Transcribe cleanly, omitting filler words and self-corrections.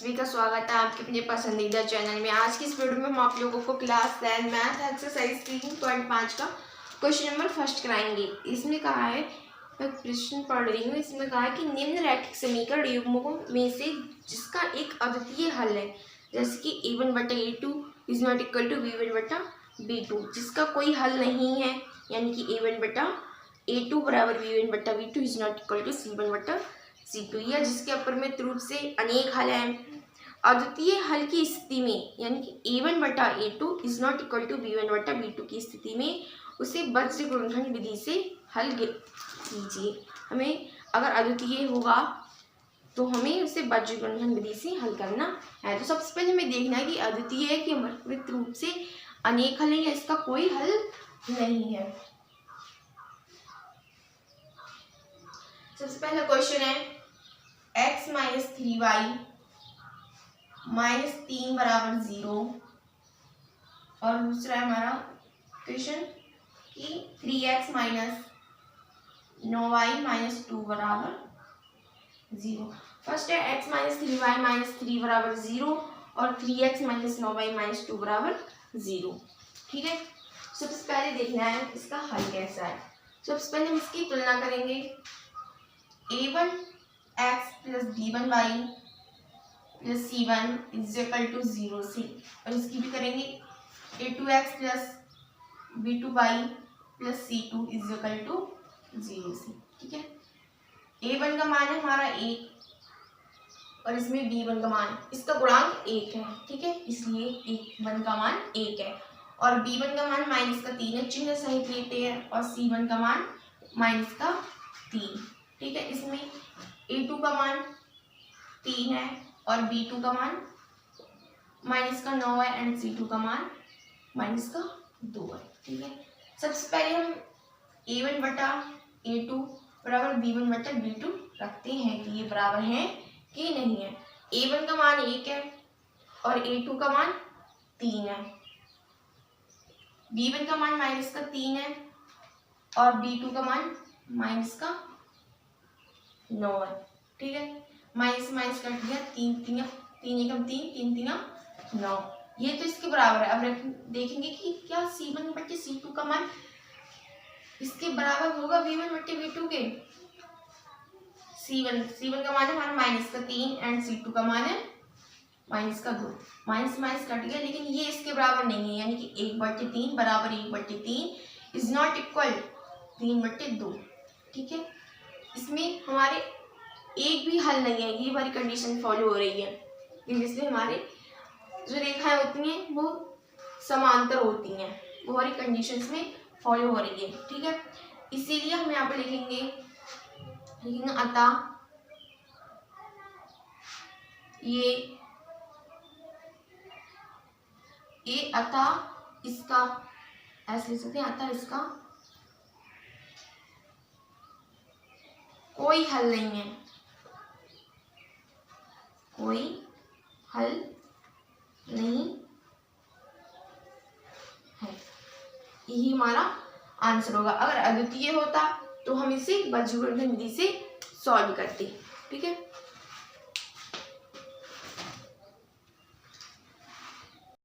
सभी का स्वागत है आपके अपने पसंदीदा चैनल में। आज की इस वीडियो में हम आप लोगों को क्लास 10 मैथ एक्सरसाइज 3.5 का क्वेश्चन नंबर फर्स्ट कराएंगे। इसमें कहा है, मैं प्रश्न पढ़ रही हूँ, इसमें कहा है कि निम्न रैखिक समीकरण युग्मकों में से जिसका एक अद्वितीय हल है, जैसे कि a1/a2 is not equal to b1/b2, जिसका कोई हल नहीं है, यानी कि a1/a2 बराबर b1/b2 is not equal to c1/c2, या जिसके अपरिमित रूप से अनेक हल हैं। अद्वितीय हल की स्थिति में, यानी कि a1/a2 is not equal to b1/b2 की स्थिति में उसे बज्र गुणनखंड विधि से हल कीजिए। हमें अगर अद्वितीय होगा तो हमें उसे बज्र गुणनखंड विधि से हल करना है। तो सबसे पहले हमें देखना है कि अद्वितीय है कि अपरिमित रूप से अनेक हल है या इसका कोई हल नहीं है। सबसे पहला क्वेश्चन है x माइनस 3y माइनस 3 बराबर 0, और दूसरा है हमारा क्वेश्चन कि 3x माइनस 9y माइनस 2 बराबर 0। फर्स्ट है x माइनस 3y माइनस 3 बराबर 0 और 3x माइनस 9y माइनस 2 बराबर 0। ठीक है, सबसे पहले देखना है इसका हल कैसा है। सबसे पहले हम इसकी तुलना करेंगे। a1x plus b1y plus c1 is equal to 0 से, और इसकी भी करेंगे a2x plus b2y plus c2 is equal to 0 से। ठीक है, a1 का मान है हमारा 1 और इसमें b1 का मान, इसका गुणांक 1 है। ठीक है, इसलिए a1 का मान 1 है और b1 का मान माइनस का 3 है, चिन्ह सहित लेते हैं, और c1 का मान माइनस का 3। ठीक है, इसमें a2 का मान 3 है और b2 का मान माइनस का 9 है एंड c2 का मान माइनस का 2 है। ठीक है, सबसे पहले हम a1/a2 बराबर b1/b2 रखते हैं कि ये बराबर है कि नहीं है। a1 का मान 1 है और a2 का मान 3 है, b1 का मान माइनस का 3 है और b2 का मान माइनस का 9 है। ठीक है, माइनस माइनस कट दिया, 3 एकम 3, 3 3 9, ये तो इसके बराबर है। अब देखेंगे कि क्या c1/c2 का मान इसके बराबर होगा b1/b2 के। c1 का मान है हमारा माइनस का 3 एंड c2 का मान है माइनस का 2। माइनस माइनस कट गया, लेकिन ये इसके बराबर नहीं है, यानी कि 1/3 बराबर 1/3 इज नॉट इक्वल 3/2। ठीक है, इसमें हमारे एक भी हल नहीं है, ये वाली कंडीशन फॉलो हो रही है, जिसमें हमारे जो रेखाएं होती हैं वो समांतर होती हैं, वो वाली कंडीशंस में फॉलो हो रही है। ठीक है, इसीलिए हम यहाँ पर लिखेंगे अतः ये अतः इसका ऐसे लिख सकते हैं, अतः इसका कोई हल नहीं है, कोई हल नहीं है। यही हमारा आंसर होगा। अगर अद्वितीय होता तो हम इसे बज्र गुणनखंड विधि से सॉल्व करते। ठीक है।